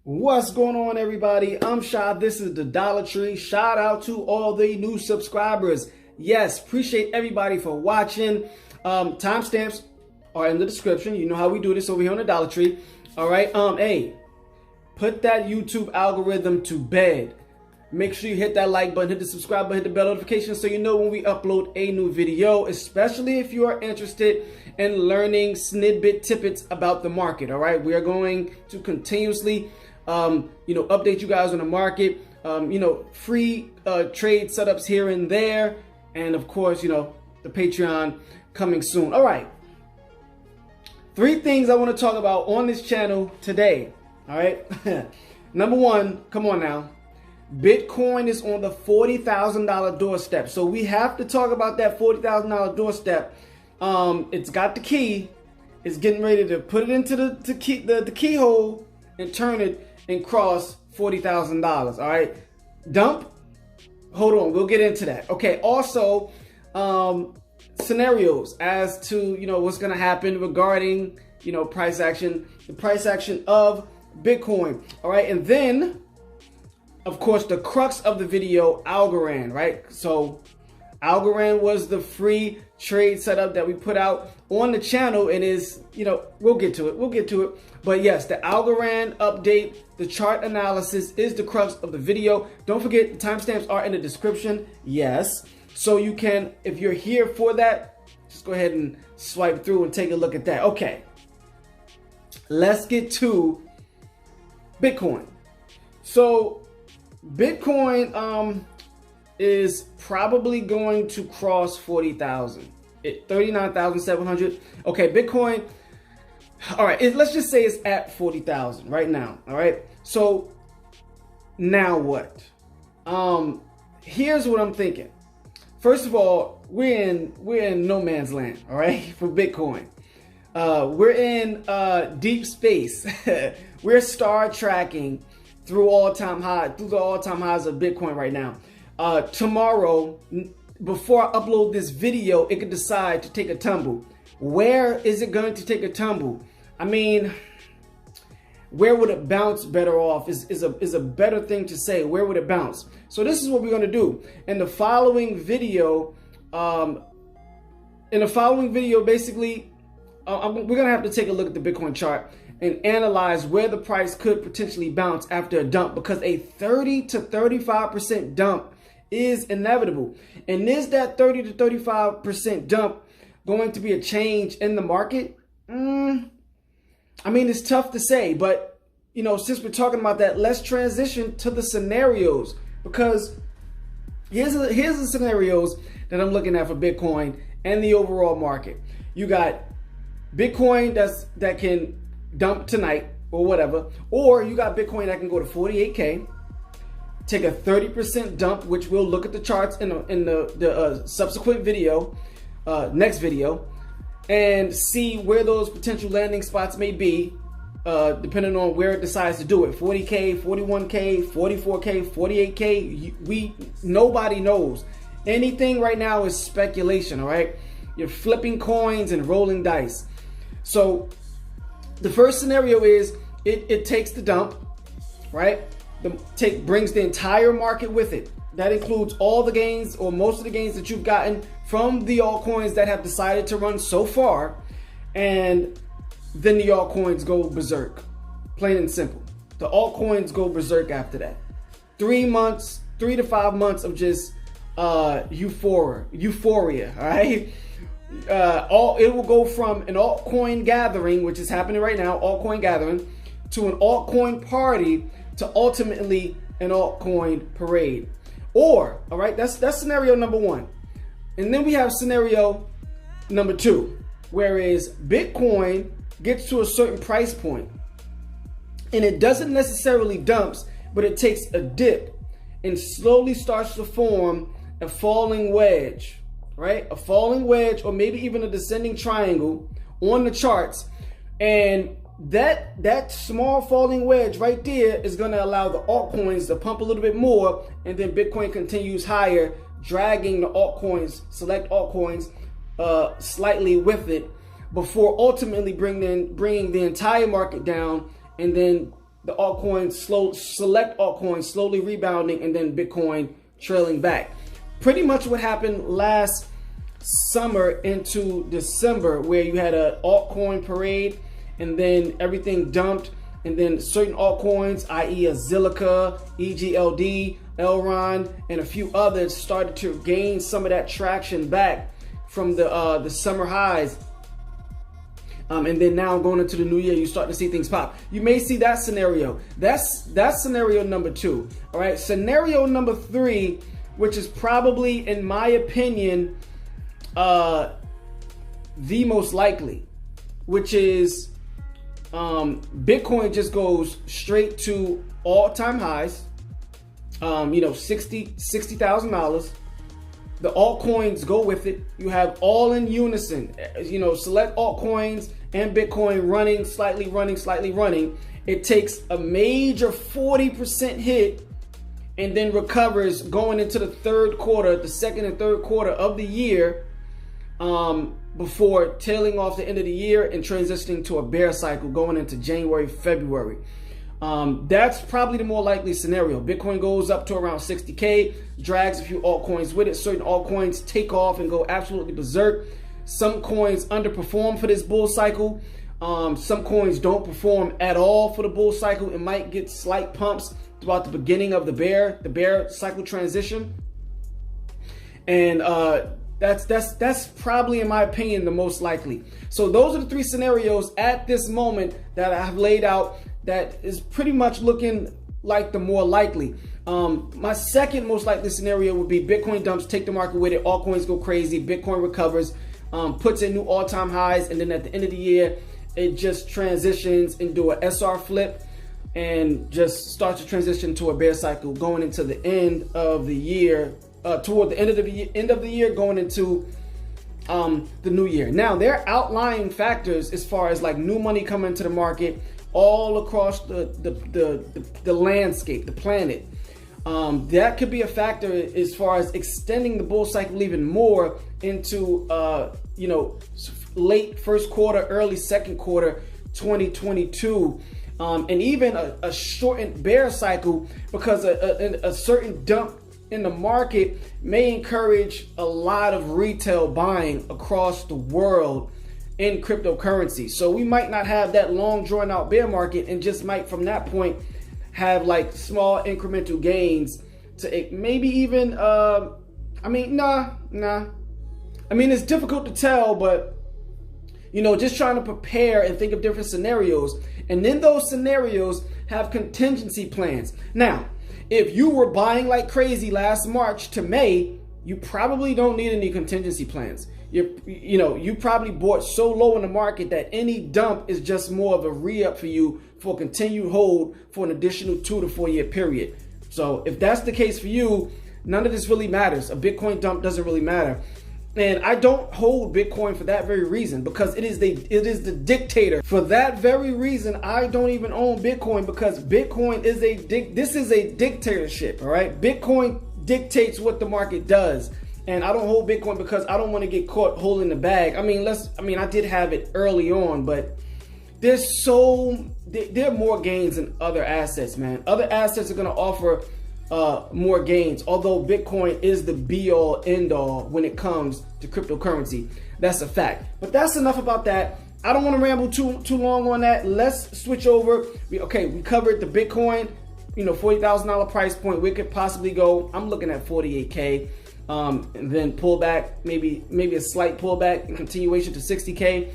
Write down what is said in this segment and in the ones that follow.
What's going on, everybody? I'm Shah. This is the Dollar Tree. Shout out to all the new subscribers. Yes, appreciate everybody for watching. Timestamps are in the description. You know how we do this over here on the Dollar Tree. All right. Hey, put that YouTube algorithm to bed. Make sure you hit that like button, hit the subscribe button, hit the bell notification so you know when we upload a new video, especially if you are interested in learning tidbits about the market. All right. We are going to continuously update you guys on the market, free trade setups here and there. And of course, the Patreon coming soon. All right. 3 things I want to talk about on this channel today. All right. Number 1, come on now. Bitcoin is on the $40,000 doorstep. So we have to talk about that $40,000 doorstep. It's got the key. It's getting ready to put it into the keyhole and turn it and cross $40,000. All right. Dump. Hold on. We'll get into that. Okay. Also, scenarios as to, what's going to happen regarding, price action, the price action of Bitcoin. All right. And then, of course, the crux of the video, Algorand, right? So Algorand was the free trade setup that we put out on the channel and is, we'll get to it. But yes, the Algorand update, the chart analysis is the crux of the video. Don't forget, the timestamps are in the description. Yes. So you can, if you're here for that, just go ahead and swipe through and take a look at that. Okay. Let's get to Bitcoin. So Bitcoin is probably going to cross 40,000, 39,700. Okay, Bitcoin. All right, let's just say it's at 40,000 right now. All right. So now what? Here's what I'm thinking. First of all, we're in no man's land. All right, for Bitcoin. We're in deep space. We're star tracking through the all-time highs of Bitcoin right now. Tomorrow, before I upload this video, it could decide to take a tumble. Where is it going to take a tumble? I mean, where would it bounce better off is a better thing to say. Where would it bounce? So this is what we're going to do. In the following video, basically, we're going to have to take a look at the Bitcoin chart and analyze where the price could potentially bounce after a dump, because a 30 to 35% dump is inevitable. And is that 30 to 35% dump going to be a change in the market? I mean, it's tough to say, but since we're talking about that, let's transition to the scenarios, because here's the scenarios that I'm looking at for Bitcoin and the overall market. You got Bitcoin that can dump tonight or whatever, or you got Bitcoin that can go to 48K, take a 30% dump, which we'll look at the charts in the subsequent video, next video, and see where those potential landing spots may be, depending on where it decides to do it. 40K, 41K, 44K, 48K. Nobody knows. Anything right now is speculation. All right, you're flipping coins and rolling dice. So the first scenario is it takes the dump, right? Brings the entire market with it. That includes all the gains or most of the gains that you've gotten from the altcoins that have decided to run so far. And then the altcoins go berserk. Plain and simple. The altcoins go berserk after that. 3 to 5 months of just euphoria, all right? It will go from an altcoin gathering, which is happening right now, altcoin gathering, to an altcoin party, to ultimately an altcoin parade. Or, all right, that's scenario number 1. And then we have scenario number 2, whereas Bitcoin gets to a certain price point and it doesn't necessarily dumps, but it takes a dip and slowly starts to form a falling wedge. Right? A falling wedge, or maybe even a descending triangle on the charts. And that small falling wedge right there is going to allow the altcoins to pump a little bit more. And then Bitcoin continues higher, dragging the altcoins, select altcoins, slightly with it, before ultimately bringing the entire market down and then the select altcoins slowly rebounding, and then Bitcoin trailing back. Pretty much what happened last summer into December, where you had an altcoin parade and then everything dumped, and then certain altcoins, i.e. Zilliqa, EGLD, Algorand, and a few others started to gain some of that traction back from the summer highs. And then now going into the new year, you start to see things pop. You may see that scenario. That's scenario number 2. All right. Scenario number 3, which is probably, in my opinion, the most likely, which is Bitcoin just goes straight to all-time highs. $60,000. The altcoins go with it. You have all in unison, select altcoins and Bitcoin running, slightly running. It takes a major 40% hit and then recovers going into the second and third quarter of the year, before tailing off the end of the year and transitioning to a bear cycle going into January, February. That's probably the more likely scenario. Bitcoin goes up to around 60K, drags a few altcoins with it. Certain altcoins take off and go absolutely berserk. Some coins underperform for this bull cycle. Some coins don't perform at all for the bull cycle. It might get slight pumps throughout the beginning of the bear cycle transition. And that's probably, in my opinion, the most likely. So those are the 3 scenarios at this moment that I have laid out that is pretty much looking like the more likely. My second most likely scenario would be Bitcoin dumps, take the market with it, altcoins go crazy, Bitcoin recovers, puts in new all-time highs, and then at the end of the year, it just transitions into a SR flip and just starts to transition to a bear cycle going into the end of the year, toward the end of the year, going into the new year. Now, there are outlying factors as far as like new money coming into the market all across the landscape, the planet. That could be a factor as far as extending the bull cycle even more into late first quarter, early second quarter 2022, and even a shortened bear cycle, because a certain dump in the market may encourage a lot of retail buying across the world in cryptocurrency. So we might not have that long drawn out bear market, and just might from that point have like small incremental gains to maybe even nah. I mean, it's difficult to tell, but just trying to prepare and think of different scenarios, and then those scenarios have contingency plans. Now, if you were buying like crazy last March to May, you probably don't need any contingency plans. You probably bought so low in the market that any dump is just more of a re-up for you for a continued hold for an additional 2 to 4 year period. So if that's the case for you, none of this really matters. A Bitcoin dump doesn't really matter. And I don't hold Bitcoin for that very reason, because it is the dictator. For that very reason, I don't even own Bitcoin, because Bitcoin is this is a dictatorship, all right? Bitcoin dictates what the market does. And I don't hold Bitcoin because I don't want to get caught holding the bag. I mean, I did have it early on, but there are more gains in other assets, man. Other assets are going to offer more gains, although Bitcoin is the be-all end-all when it comes to cryptocurrency. That's a fact. But that's enough about that. I don't want to ramble too long on that. Let's switch over. We covered the Bitcoin, $40,000 price point. We could possibly go, I'm looking at 48K, and then pull back, maybe a slight pullback and continuation to 60K.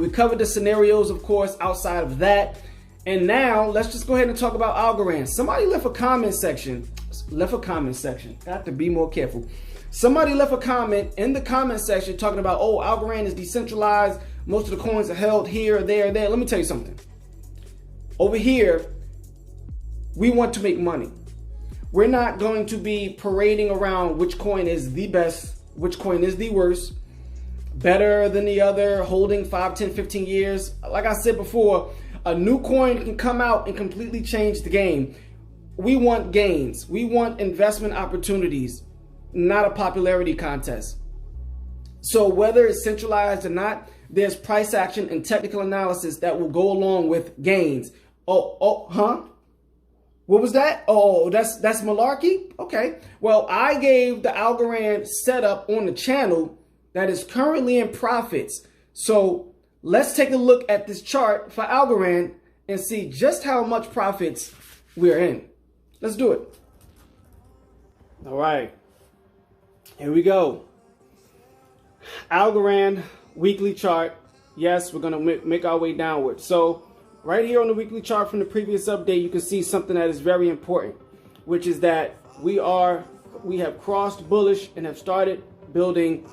We covered the scenarios, of course, outside of that. And now let's just go ahead and talk about Algorand. Somebody left a comment section. I have to be more careful. Somebody left a comment in the comment section talking about, oh, Algorand is decentralized. Most of the coins are held here, there, there. Let me tell you something. Over here, we want to make money. We're not going to be parading around which coin is the best, which coin is the worst, better than the other, holding 5, 10, 15 years. Like I said before, a new coin can come out and completely change the game. We want gains. We want investment opportunities, not a popularity contest. So whether it's centralized or not, there's price action and technical analysis that will go along with gains. Huh? What was that? Oh, that's malarkey? Okay. Well, I gave the Algorand setup on the channel that is currently in profits. So let's take a look at this chart for Algorand and see just how much profits we're in. Let's do it. All right. Here we go. Algorand weekly chart. Yes, we're going to make our way downward. So right here on the weekly chart from the previous update, you can see something that is very important, which is that we have crossed bullish and have started building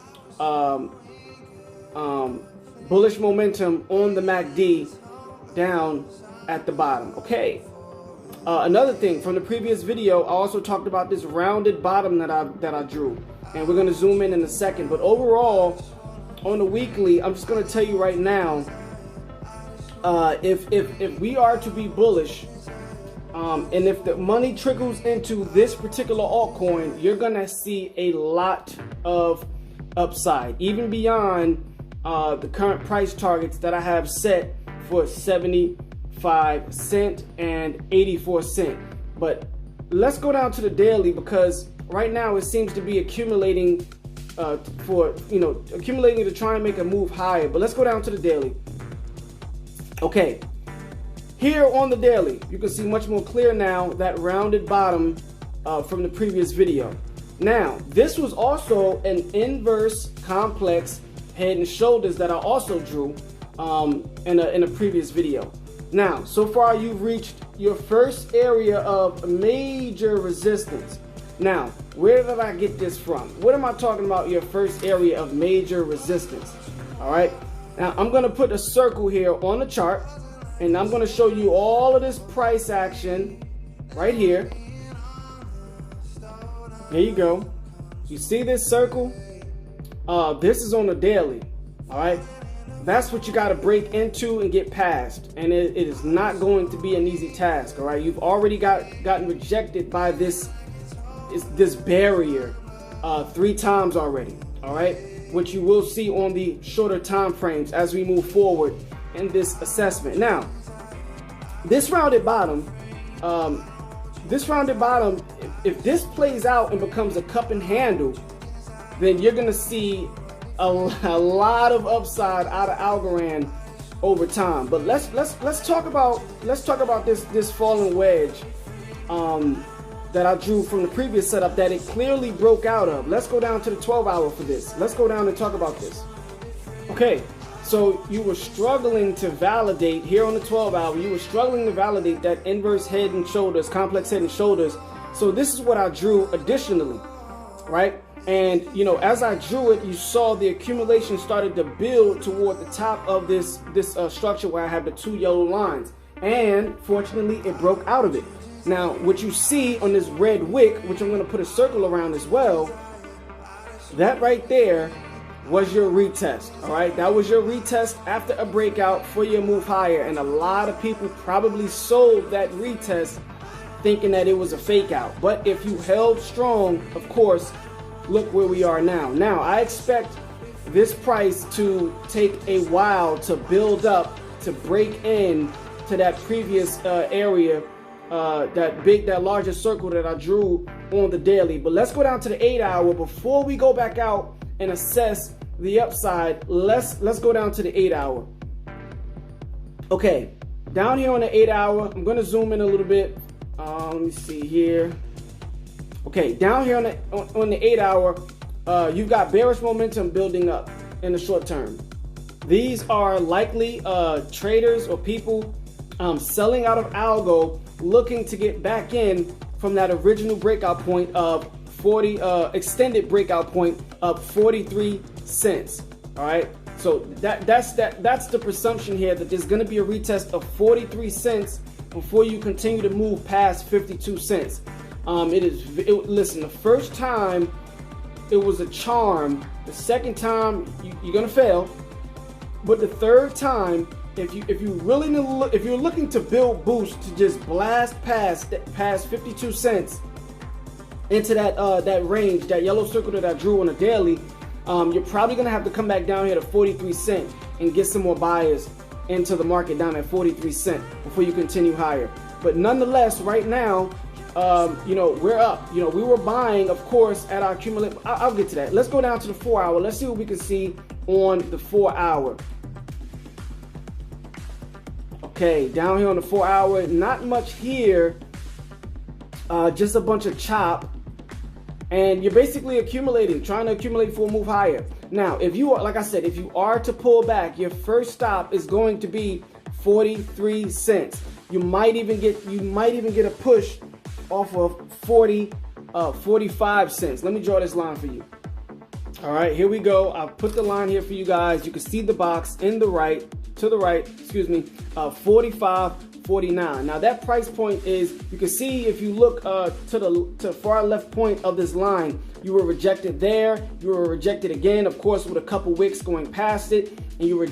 bullish momentum on the MACD down at the bottom. Okay. Another thing from the previous video, I also talked about this rounded bottom that I drew, and we're going to zoom in a second. But overall, on the weekly, I'm just going to tell you right now, if we are to be bullish, and if the money trickles into this particular altcoin, you're going to see a lot of upside, even beyond the current price targets that I have set for 75 cents and 84 cents. But let's go down to the daily, because right now it seems to be accumulating accumulating to try and make a move higher. But let's go down to the daily. Okay, here on the daily, you can see much more clear now that rounded bottom from the previous video. Now, this was also an inverse complex head and shoulders that I also drew in a previous video. Now, so far you've reached your first area of major resistance. Now, where did I get this from? What am I talking about, your first area of major resistance? All right. Now, I'm going to put a circle here on the chart, and I'm going to show you all of this price action right here. There you go. You see this circle? This is on the daily. All right. That's what you got to break into and get past. And it is not going to be an easy task. All right. You've already gotten rejected by this barrier 3 times already. All right. Which you will see on the shorter time frames as we move forward in this assessment. Now, this rounded bottom, if this plays out and becomes a cup and handle, then you're gonna see a lot of upside out of Algorand over time. But let's talk about this falling wedge that I drew from the previous setup that it clearly broke out of. Let's go down to the 12-hour for this. Let's go down and talk about this. Okay, so you were struggling to validate here on the 12-hour. You were struggling to validate that inverse head and shoulders, complex head and shoulders. So this is what I drew additionally, right? And you know, as I drew it, you saw the accumulation started to build toward the top of this structure where I have the 2 yellow lines. And fortunately, it broke out of it. Now, what you see on this red wick, which I'm going to put a circle around as well, that right there was your retest. All right, that was your retest after a breakout for your move higher. And a lot of people probably sold that retest thinking that it was a fake out. But if you held strong, of course, look where we are now. Now, I expect this price to take a while to build up, to break in to that previous area, that larger circle that I drew on the daily. But let's go down to the 8-hour before we go back out and assess the upside. Let's go down to the 8-hour. Okay, down here on the 8-hour, I'm going to zoom in a little bit. Let me see here. Okay, down here on the 8-hour, you've got bearish momentum building up in the short term. These are likely traders or people selling out of Algo, looking to get back in from that original breakout point of extended breakout point of 43 cents. All right, so that's the presumption here, that there's going to be a retest of 43 cents before you continue to move past 52 cents. Listen, the first time it was a charm. The second time you're gonna fail, but the third time, if you're looking to build boost to just blast past 52 cents into that range, that yellow circle that I drew on a daily, you're probably gonna have to come back down here to 43 cents and get some more buyers into the market down at 43 cents before you continue higher. But nonetheless, right now, you know, we're up. You know, we were buying, of course, at our accumulate. I'll get to that. Let's go down to the 4 hour. Let's see what we can see on the 4 hour. Okay, down here on the 4 hour, not much here. Just a bunch of chop. And you're basically accumulating, trying to accumulate for a move higher. Now, if you are, like I said, if you are to pull back, your first stop is going to be 43 cents. You might even get a push off of 45 cents. Let me draw this line for you. All right, here we go. I'll put the line here for you guys. You can see the box to the right, 45.49. Now that price point is, you can see if you look to the far left point of this line, you were rejected there, you were rejected again, of course, with a couple wicks going past it, and you were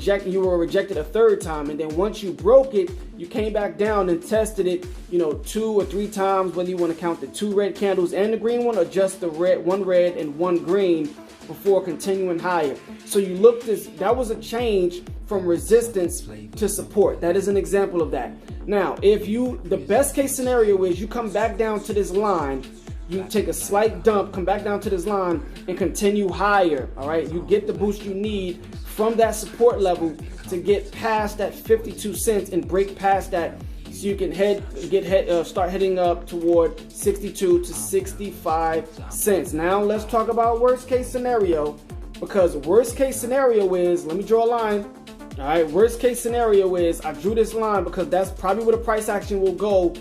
rejected a third time. And then once you broke it, you came back down and tested it, you know, 2 or 3 times, whether you want to count the 2 red candles and the green one, or just the one red and 1 green, before continuing higher. So you looked at, that was a change from resistance to support. That is an example of that. Now, if you, the best case scenario is you come back down to this line, you take a slight dump, come back down to this line and continue higher. All right, you get the boost you need from that support level to get past that 52 cents and break past that, so you can start heading up toward 62 to 65 cents. Now let's talk about worst case scenario, because worst case scenario is, let me draw a line. All right, worst case scenario is, I drew this line because that's probably where the price action will go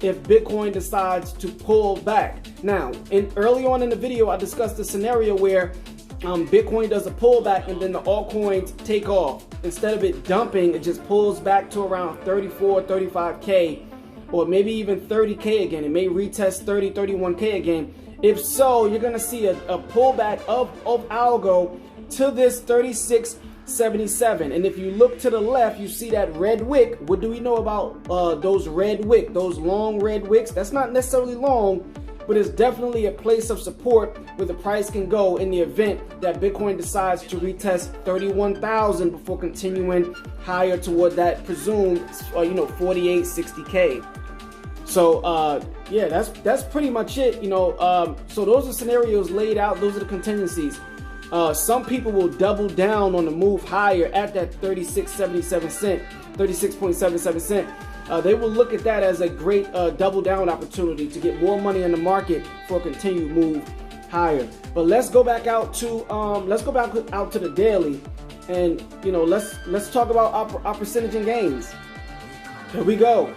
if Bitcoin decides to pull back. Now, early on in the video, I discussed the scenario where Bitcoin does a pullback and then the altcoins take off. Instead of it dumping, it just pulls back to around 34, 35K, or maybe even 30K again. It may retest 30, 31K again. If so, you're going to see a pullback of Algo to this 36.77. And if you look to the left, you see that red wick. What do we know about those red wick, those long red wicks? That's not necessarily long, but it's definitely a place of support where the price can go in the event that Bitcoin decides to retest 31,000 before continuing higher toward that presumed, 48, 60K. So yeah, that's pretty much it. So those are scenarios laid out. Those are the contingencies. Some people will double down on the move higher at that 36.77 cent. They will look at that as a great double down opportunity to get more money in the market for a continued move higher. But let's go back out to the daily, and let's talk about our percentage in gains. Here we go.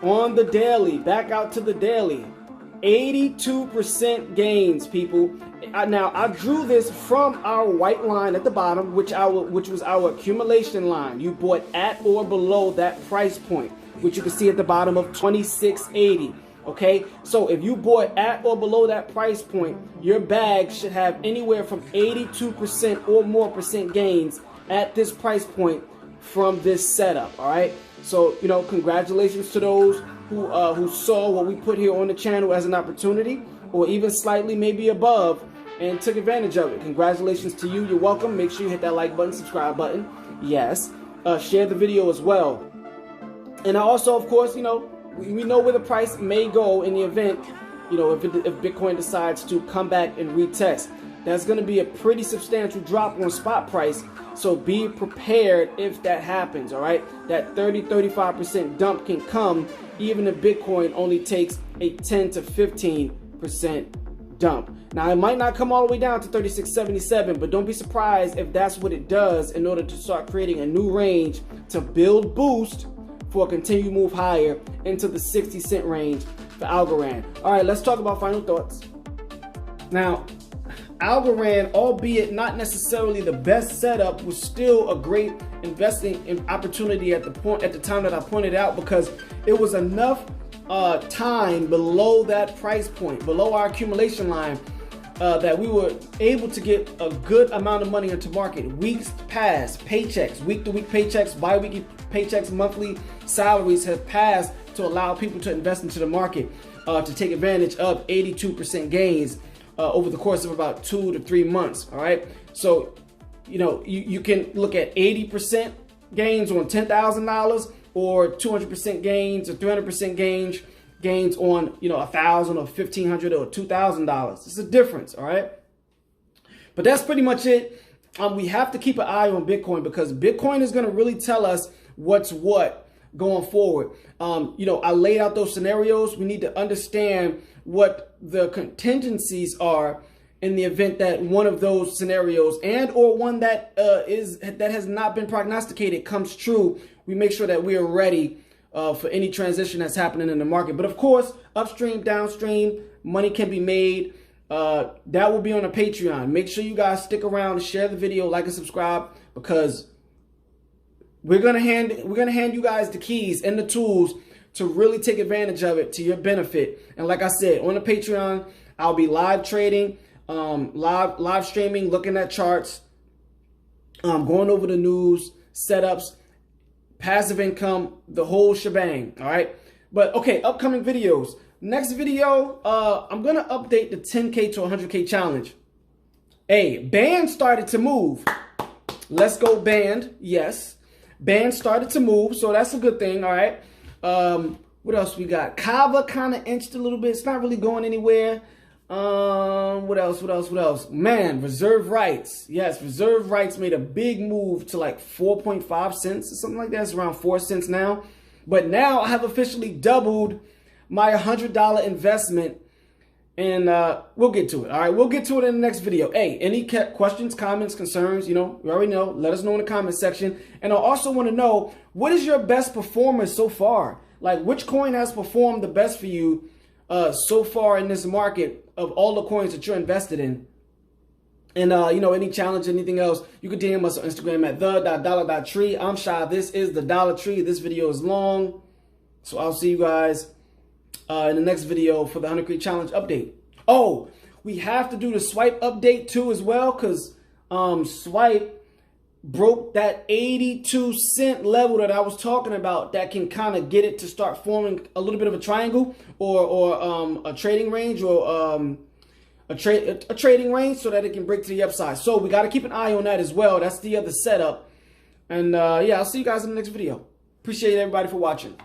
On the daily, back out to the daily, 82% gains, people. Now I drew this from our white line at the bottom, which was our accumulation line. You bought at or below that price point, which you can see at the bottom of 26.80. Okay, so if you bought at or below that price point, your bag should have anywhere from 82% or more percent gains at this price point from this setup. All right, so congratulations to those who saw what we put here on the channel as an opportunity, or even slightly maybe above, and took advantage of it. Congratulations to you. You're welcome. Make sure you hit that like button, subscribe button. Yes, share the video as well. And I also, of course, we know where the price may go in the event, if Bitcoin decides to come back and retest. That's going to be a pretty substantial drop on spot price. So be prepared if that happens, all right? That 30-35% dump can come even if Bitcoin only takes a 10 to 15% dump. Now, it might not come all the way down to 36.77, but don't be surprised if that's what it does in order to start creating a new range to build boost for a continued move higher into the 60-cent range for Algorand. All right, let's talk about final thoughts. Now, Algorand, albeit not necessarily the best setup, was still a great investing opportunity at the time that I pointed out, because it was enough time below that price point, below our accumulation line, that we were able to get a good amount of money into market. Weeks passed, paychecks, week-to-week paychecks, bi-weekly paychecks, monthly salaries have passed to allow people to invest into the market, to take advantage of 82% gains over the course of about 2 to 3 months. All right, so you can look at 80% gains on $10,000 or 200% gains or 300% gains on, you know, $1,000 or $1,500 or $2,000. It's a difference, all right? But that's pretty much it. We have to keep an eye on Bitcoin because Bitcoin is going to really tell us what's what going forward. You know, I laid out those scenarios. We need to understand what the contingencies are in the event that one of those scenarios and or one that has not been prognosticated comes true. We make sure that we are ready for any transition that's happening in the market. But of course, upstream, downstream, money can be made. That will be on a Patreon. Make sure you guys stick around, share the video, like and subscribe, because we're gonna hand you guys the keys and the tools to really take advantage of it to your benefit. And like I said, on the Patreon, I'll be live trading, live streaming, looking at charts, going over the news, setups, passive income, the whole shebang. All right. But okay, upcoming videos. Next video, I'm going to update the 10K to 100K challenge. Hey, Band started to move. Let's go Band. Yes. Band started to move, so that's a good thing. All right. What else we got? Kava kind of inched a little bit. It's not really going anywhere. What else? Man, reserve rights. Yes, reserve rights made a big move to like 4.5 cents or something like that. It's around 4 cents now. But now I have officially doubled my $100 investment, and we'll get to it. All right, we'll get to it in the next video. Hey, any questions, comments, concerns, you know, you already know, let us know in the comment section. And I also want to know, what is your best performance so far? Like, which coin has performed the best for you so far in this market of all the coins that you're invested in? And, you know, any challenge, anything else, you can DM us on Instagram at the.dollar.tree. I'm Shy. This is the Dollar Tree. This video is long, so I'll see you guys in the next video for the 100K challenge update. Oh, we have to do the swipe update too as well, because swipe broke that 82 cent level that I was talking about, that can kind of get it to start forming a little bit of a triangle or a trading range or a trading range so that it can break to the upside. So we got to keep an eye on that as well. That's the other setup. And yeah, I'll see you guys in the next video. Appreciate everybody for watching.